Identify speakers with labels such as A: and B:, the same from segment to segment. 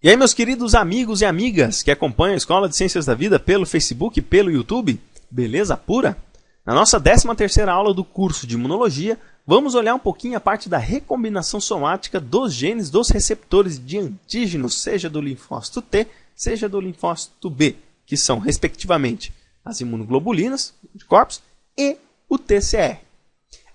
A: E aí, meus queridos amigos e amigas que acompanham a Escola de Ciências da Vida pelo Facebook e pelo YouTube, beleza pura? Na nossa 13ª aula do curso de Imunologia, vamos olhar um pouquinho a parte da recombinação somática dos genes dos receptores de antígenos, seja do linfócito T, seja do linfócito B, que são, respectivamente, as imunoglobulinas, anticorpos, e o TCR.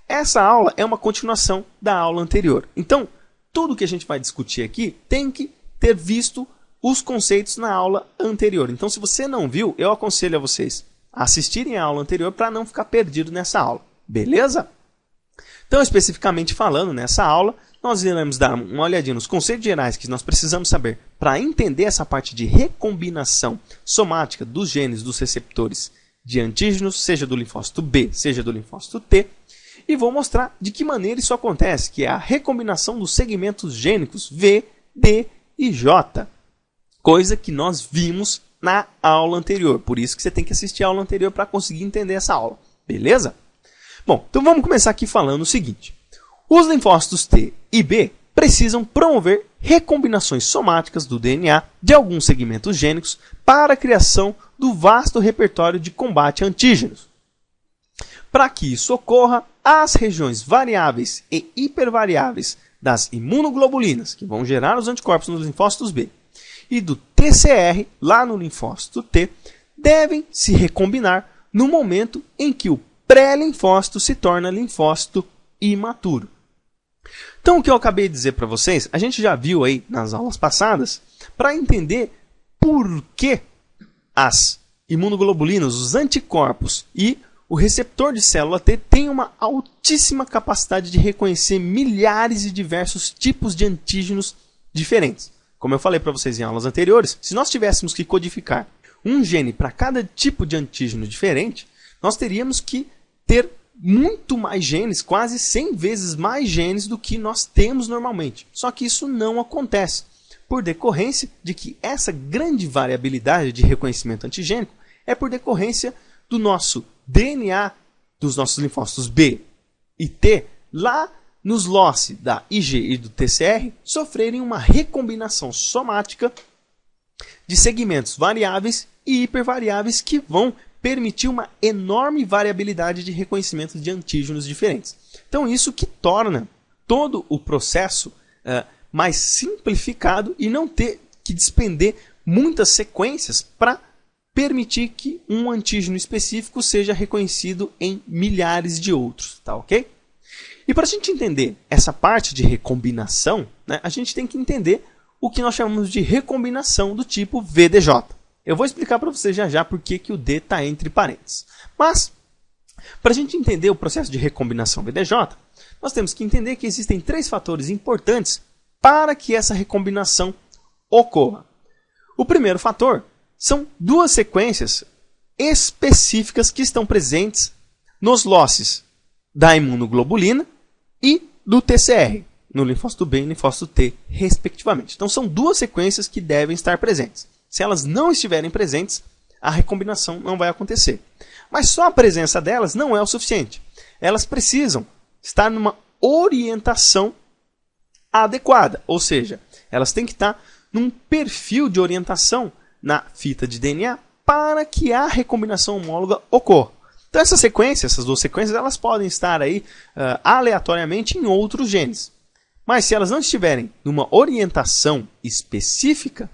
A: Essa aula é uma continuação da aula anterior. Então, tudo que a gente vai discutir aqui tem que ter visto os conceitos na aula anterior. Então, se você não viu, eu aconselho a vocês a assistirem a aula anterior para não ficar perdido nessa aula. Beleza? Então, especificamente falando, nessa aula, nós iremos dar uma olhadinha nos conceitos gerais que nós precisamos saber para entender essa parte de recombinação somática dos genes dos receptores de antígenos, seja do linfócito B, seja do linfócito T, e vou mostrar de que maneira isso acontece, que é a recombinação dos segmentos gênicos V, D e J, coisa que nós vimos na aula anterior. Por isso que você tem que assistir a aula anterior para conseguir entender essa aula. Beleza? Bom, então vamos começar aqui falando o seguinte. Os linfócitos T e B precisam promover recombinações somáticas do DNA de alguns segmentos gênicos para a criação do vasto repertório de combate a antígenos. Para que isso ocorra, as regiões variáveis e hipervariáveis das imunoglobulinas, que vão gerar os anticorpos nos linfócitos B, e do TCR, lá no linfócito T, devem se recombinar no momento em que o pré-linfócito se torna linfócito imaturo. Então, o que eu acabei de dizer para vocês, a gente já viu aí nas aulas passadas, para entender por que as imunoglobulinas, os anticorpos e o receptor de célula T tem uma altíssima capacidade de reconhecer milhares e diversos tipos de antígenos diferentes. Como eu falei para vocês em aulas anteriores, se nós tivéssemos que codificar um gene para cada tipo de antígeno diferente, nós teríamos que ter muito mais genes, quase 100 vezes mais genes do que nós temos normalmente. Só que isso não acontece, por decorrência de que essa grande variabilidade de reconhecimento antigênico é por decorrência do nosso DNA, dos nossos linfócitos B e T, lá nos loci da IG e do TCR, sofrerem uma recombinação somática de segmentos variáveis e hipervariáveis que vão permitir uma enorme variabilidade de reconhecimento de antígenos diferentes. Então, isso que torna todo o processo mais simplificado e não ter que despender muitas sequências para permitir que um antígeno específico seja reconhecido em milhares de outros, tá ok? E para a gente entender essa parte de recombinação, né, a gente tem que entender o que nós chamamos de recombinação do tipo VDJ. Eu vou explicar para vocês já por que o D está entre parênteses. Mas, para a gente entender o processo de recombinação VDJ, nós temos que entender que existem 3 fatores importantes para que essa recombinação ocorra. O primeiro fator são 2 sequências específicas que estão presentes nos locis da imunoglobulina e do TCR, no linfócito B e linfócito T, respectivamente. Então, são 2 sequências que devem estar presentes. Se elas não estiverem presentes, a recombinação não vai acontecer. Mas só a presença delas não é o suficiente. Elas precisam estar numa orientação adequada, ou seja, elas têm que estar num perfil de orientação na fita de DNA para que a recombinação homóloga ocorra. Então essas 2 sequências, elas podem estar aí aleatoriamente em outros genes. Mas se elas não estiverem numa orientação específica,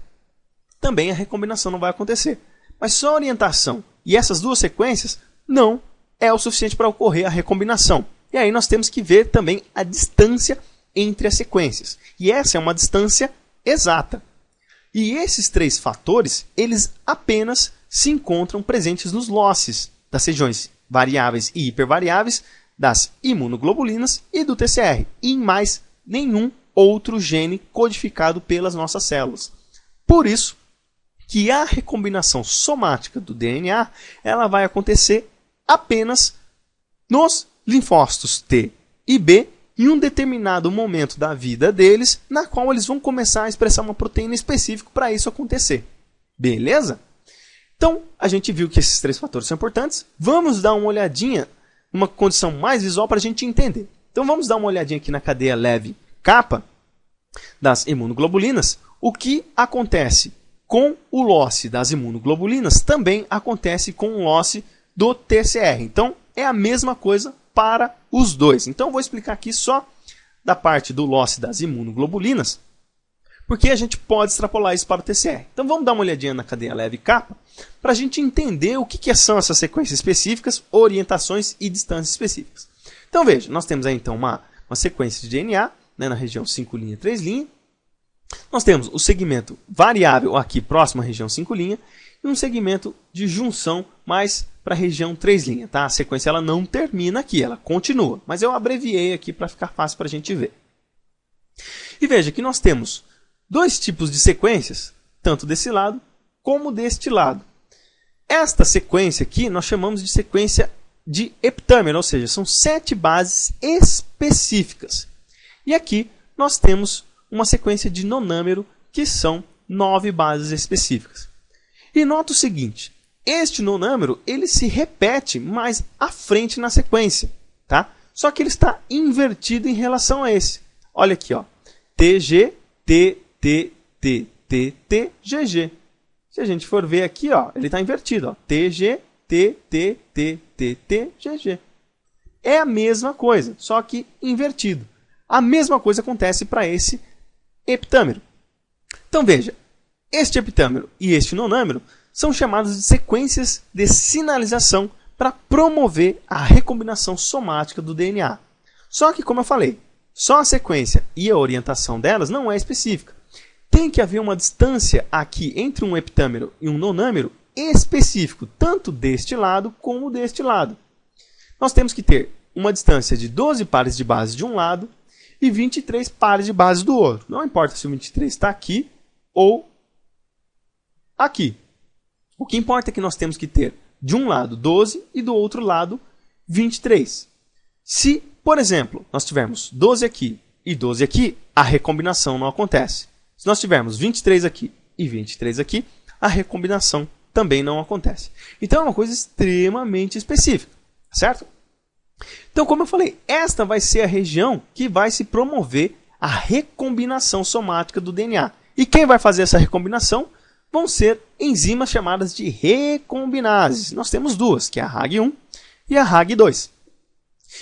A: também a recombinação não vai acontecer. Mas só a orientação e essas 2 sequências não é o suficiente para ocorrer a recombinação. E aí nós temos que ver também a distância entre as sequências. E essa é uma distância exata. E esses 3 fatores, eles apenas se encontram presentes nos locis das regiões variáveis e hipervariáveis das imunoglobulinas e do TCR, e em mais nenhum outro gene codificado pelas nossas células. Por isso que a recombinação somática do DNA ela vai acontecer apenas nos linfócitos T e B em um determinado momento da vida deles, na qual eles vão começar a expressar uma proteína específica para isso acontecer. Beleza? Então, a gente viu que esses 3 fatores são importantes. Vamos dar uma olhadinha, uma condição mais visual para a gente entender. Então, vamos dar uma olhadinha aqui na cadeia leve capa das imunoglobulinas, o que acontece com o loss das imunoglobulinas também acontece com o loss do TCR. Então, é a mesma coisa para os dois. Então, eu vou explicar aqui só da parte do loss das imunoglobulinas, porque a gente pode extrapolar isso para o TCR. Então, vamos dar uma olhadinha na cadeia leve kappa, para a gente entender o que são essas sequências específicas, orientações e distâncias específicas. Então, veja, nós temos aí então uma sequência de DNA, né, na região 5', 3'. Nós temos o segmento variável aqui próximo à região 5', e um segmento de junção mais para a região 3'. Tá? A sequência ela não termina aqui, ela continua, mas eu abreviei aqui para ficar fácil para a gente ver. E veja que nós temos dois tipos de sequências, tanto desse lado como deste lado. Esta sequência aqui nós chamamos de sequência de heptâmero, ou seja, são 7 bases específicas. E aqui nós temos uma sequência de nonâmero, que são 9 bases específicas. E nota o seguinte, este nonâmero ele se repete mais à frente na sequência, tá? Só que ele está invertido em relação a esse. Olha aqui, ó, TG, T, T, T, T, T, GG. Se a gente for ver aqui, ó, ele está invertido, ó, TG, T, T, T, T, T, GG. É a mesma coisa, só que invertido. A mesma coisa acontece para esse heptâmero. Então veja, este heptâmero e este nonâmero são chamados de sequências de sinalização para promover a recombinação somática do DNA. Só que, como eu falei, só a sequência e a orientação delas não é específica. Tem que haver uma distância aqui entre um heptâmero e um nonâmero específico, tanto deste lado como deste lado. Nós temos que ter uma distância de 12 pares de bases de um lado e 23 pares de bases do outro. Não importa se o 23 está aqui ou aqui. O que importa é que nós temos que ter de um lado 12 e do outro lado 23. Se, por exemplo, nós tivermos 12 aqui e 12 aqui, a recombinação não acontece. Se nós tivermos 23 aqui e 23 aqui, a recombinação também não acontece. Então é uma coisa extremamente específica, certo? Então, como eu falei, esta vai ser a região que vai se promover a recombinação somática do DNA. E quem vai fazer essa recombinação vão ser enzimas chamadas de recombinases. Nós temos duas, que é a RAG1 e a RAG2.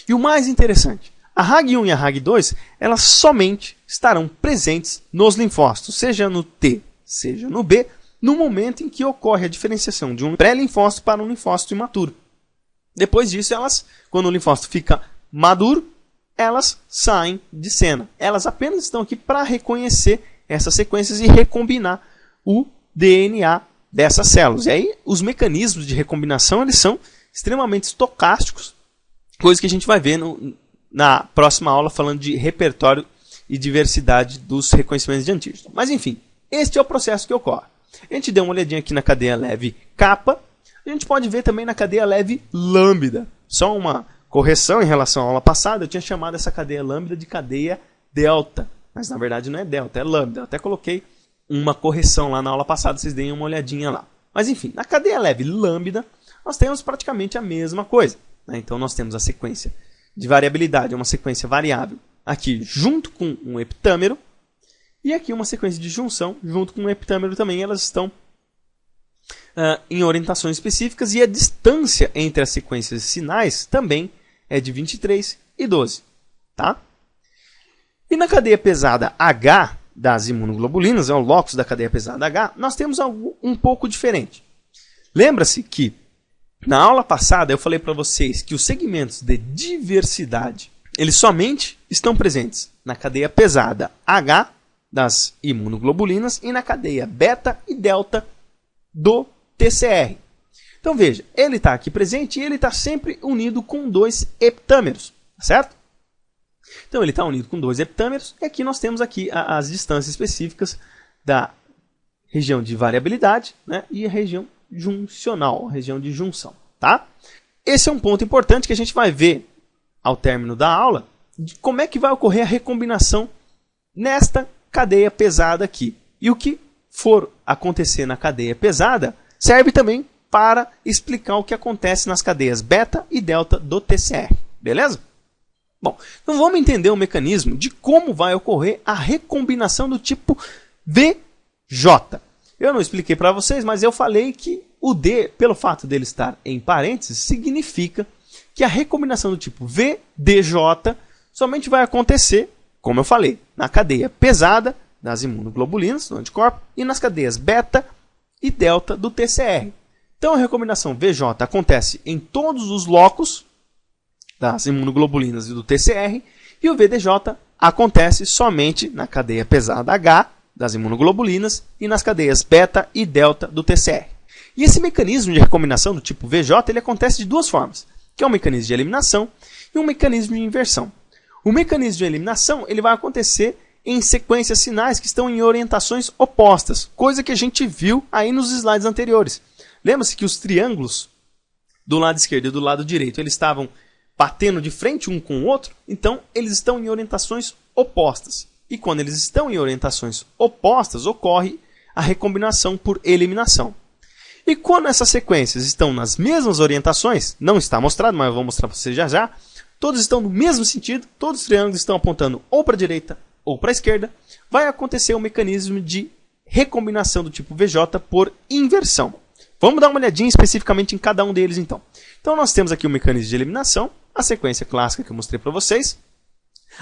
A: E o mais interessante, a RAG1 e a RAG2, elas somente estarão presentes nos linfócitos, seja no T, seja no B, no momento em que ocorre a diferenciação de um pré-linfócito para um linfócito imaturo. Depois disso, elas, quando o linfócito fica maduro, elas saem de cena. Elas apenas estão aqui para reconhecer essas sequências e recombinar o DNA dessas células. E aí, os mecanismos de recombinação eles são extremamente estocásticos, coisa que a gente vai ver na próxima aula falando de repertório e diversidade dos reconhecimentos de antígeno. Mas enfim, este é o processo que ocorre. A gente deu uma olhadinha aqui na cadeia leve kappa, a gente pode ver também na cadeia leve lambda. Só uma correção em relação à aula passada, eu tinha chamado essa cadeia lambda de cadeia delta, mas na verdade não é delta, é lambda. Eu até coloquei uma correção lá na aula passada, vocês deem uma olhadinha lá. Mas enfim, na cadeia leve lambda, nós temos praticamente a mesma coisa, né? Então nós temos a sequência de variabilidade, uma sequência variável, aqui junto com um heptâmero, e aqui uma sequência de junção junto com um heptâmero também. Elas estão em orientações específicas, e a distância entre as sequências sinais também é de 23 e 12. Tá? E na cadeia pesada H das imunoglobulinas, é o locus da cadeia pesada H, nós temos algo um pouco diferente. Lembra-se que na aula passada eu falei para vocês que os segmentos de diversidade eles somente estão presentes na cadeia pesada H das imunoglobulinas e na cadeia beta e delta do TCR. Então veja, ele está aqui presente e ele está sempre unido com 2 heptâmeros, certo? Então ele está unido com 2 heptâmeros e aqui nós temos aqui as distâncias específicas da região de variabilidade, né, e a região juncional, a região de junção. Tá? Esse é um ponto importante que a gente vai ver ao término da aula, de como é que vai ocorrer a recombinação nesta cadeia pesada aqui. E o que for acontecer na cadeia pesada serve também para explicar o que acontece nas cadeias beta e delta do TCR. Beleza? Bom, então vamos entender o mecanismo de como vai ocorrer a recombinação do tipo V Eu não expliquei para vocês, mas eu falei que o D, pelo fato dele estar em parênteses, significa que a recombinação do tipo VDJ somente vai acontecer, como eu falei, na cadeia pesada das imunoglobulinas, do anticorpo, e nas cadeias beta e delta do TCR. Então a recombinação VJ acontece em todos os locos das imunoglobulinas e do TCR, e o VDJ acontece somente na cadeia pesada H das imunoglobulinas e nas cadeias beta e delta do TCR. E esse mecanismo de recombinação do tipo VJ ele acontece de duas formas, que é um mecanismo de eliminação e um mecanismo de inversão. O mecanismo de eliminação ele vai acontecer em sequências sinais que estão em orientações opostas, coisa que a gente viu aí nos slides anteriores. Lembra-se que os triângulos do lado esquerdo e do lado direito eles estavam batendo de frente um com o outro? Então, eles estão em orientações opostas. E quando eles estão em orientações opostas, ocorre a recombinação por eliminação. E quando essas sequências estão nas mesmas orientações, não está mostrado, mas eu vou mostrar para vocês já já, todos estão no mesmo sentido, todos os triângulos estão apontando ou para a direita ou para a esquerda, vai acontecer um mecanismo de recombinação do tipo VJ por inversão. Vamos dar uma olhadinha especificamente em cada um deles, então. Então, nós temos aqui o mecanismo de eliminação, a sequência clássica que eu mostrei para vocês,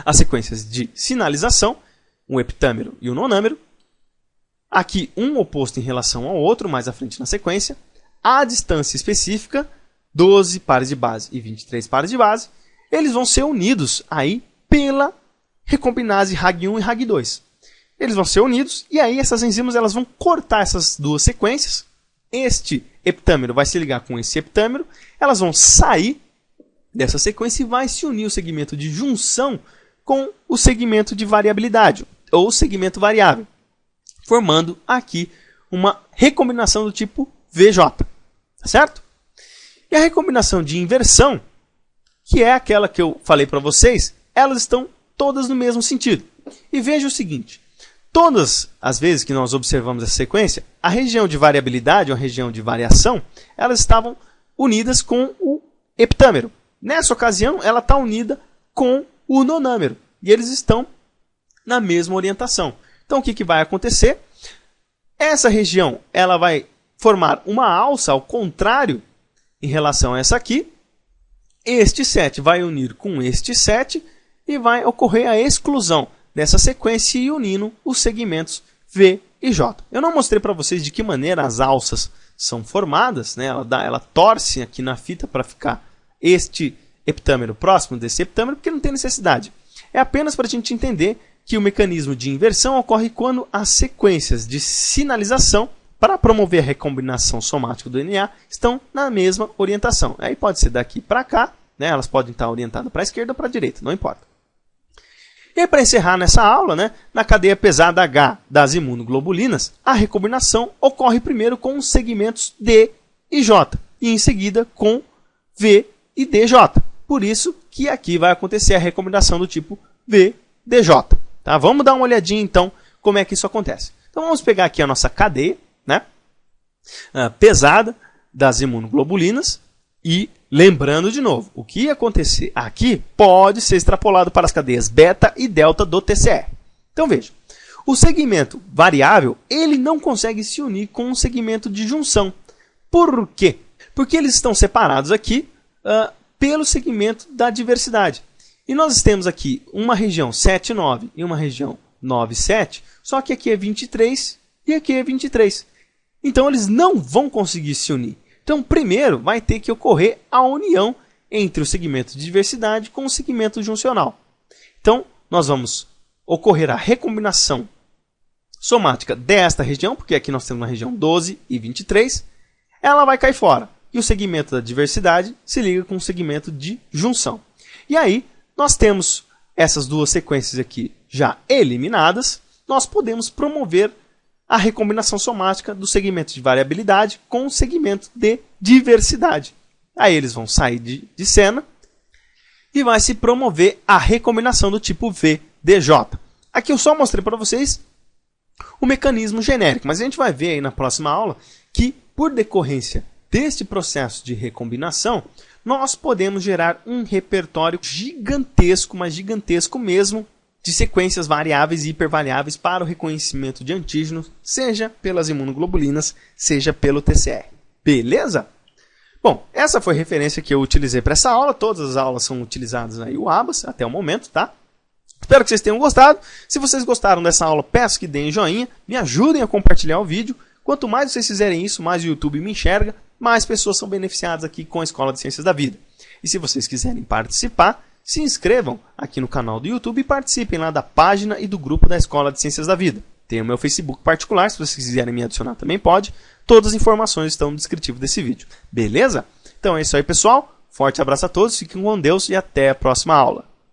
A: as sequências de sinalização, um heptâmero e um nonâmero, aqui um oposto em relação ao outro, mais à frente na sequência, a distância específica, 12 pares de base e 23 pares de base, eles vão ser unidos aí pela recombinase RAG1 e RAG2. Eles vão ser unidos e aí essas enzimas elas vão cortar essas duas sequências. Este heptâmero vai se ligar com esse heptâmero, elas vão sair dessa sequência e vai se unir o segmento de junção com o segmento de variabilidade, ou segmento variável, formando aqui uma recombinação do tipo VJ, tá certo? E a recombinação de inversão, que é aquela que eu falei para vocês, elas estão todas no mesmo sentido. E veja o seguinte, todas as vezes que nós observamos essa sequência, a região de variabilidade, ou a região de variação, elas estavam unidas com o heptâmero. Nessa ocasião, ela está unida com o nonâmero. E eles estão na mesma orientação. Então, o que vai acontecer? Essa região ela vai formar uma alça ao contrário em relação a essa aqui. Este 7 vai unir com este 7 e vai ocorrer a exclusão dessa sequência e unindo os segmentos V e J. Eu não mostrei para vocês de que maneira as alças são formadas, né? Ela torce aqui na fita para ficar este heptâmero próximo desse heptâmero, porque não tem necessidade. É apenas para a gente entender que o mecanismo de inversão ocorre quando as sequências de sinalização para promover a recombinação somática do DNA estão na mesma orientação. Aí pode ser daqui para cá, né? Elas podem estar orientadas para a esquerda ou para a direita, não importa. E para encerrar nessa aula, né, na cadeia pesada H das imunoglobulinas, a recombinação ocorre primeiro com os segmentos D e J, e em seguida com V e DJ. Por isso que aqui vai acontecer a recombinação do tipo VDJ. Tá? Vamos dar uma olhadinha então como é que isso acontece. Então vamos pegar aqui a nossa cadeia, né, pesada das imunoglobulinas e lembrando de novo, o que acontecer aqui pode ser extrapolado para as cadeias beta e delta do TCR. Então veja, o segmento variável ele não consegue se unir com o segmento de junção. Por quê? Porque eles estão separados aqui pelo segmento da diversidade. E nós temos aqui uma região 7, 9 e uma região 9, 7, só que aqui é 23 e aqui é 23. Então eles não vão conseguir se unir. Então, primeiro vai ter que ocorrer a união entre o segmento de diversidade com o segmento juncional. Então, nós vamos ocorrer a recombinação somática desta região, porque aqui nós temos uma região 12 e 23, ela vai cair fora. E o segmento da diversidade se liga com o segmento de junção. E aí, nós temos essas duas sequências aqui já eliminadas, nós podemos promover a recombinação somática do segmento de variabilidade com o segmento de diversidade. Aí eles vão sair de cena e vai se promover a recombinação do tipo VDJ. Aqui eu só mostrei para vocês o mecanismo genérico, mas a gente vai ver aí na próxima aula que, por decorrência deste processo de recombinação, nós podemos gerar um repertório gigantesco, mas gigantesco mesmo, de sequências variáveis e hipervariáveis para o reconhecimento de antígenos, seja pelas imunoglobulinas, seja pelo TCR. Beleza? Bom, essa foi a referência que eu utilizei para essa aula. Todas as aulas são utilizadas aí o ABAS até o momento, tá? Espero que vocês tenham gostado. Se vocês gostaram dessa aula, peço que deem joinha, me ajudem a compartilhar o vídeo. Quanto mais vocês fizerem isso, mais o YouTube me enxerga, mais pessoas são beneficiadas aqui com a Escola de Ciências da Vida. E se vocês quiserem participar, se inscrevam aqui no canal do YouTube e participem lá da página e do grupo da Escola de Ciências da Vida. Tem o meu Facebook particular, se vocês quiserem me adicionar também pode. Todas as informações estão no descritivo desse vídeo. Beleza? Então é isso aí, pessoal. Forte abraço a todos, fiquem com Deus e até a próxima aula.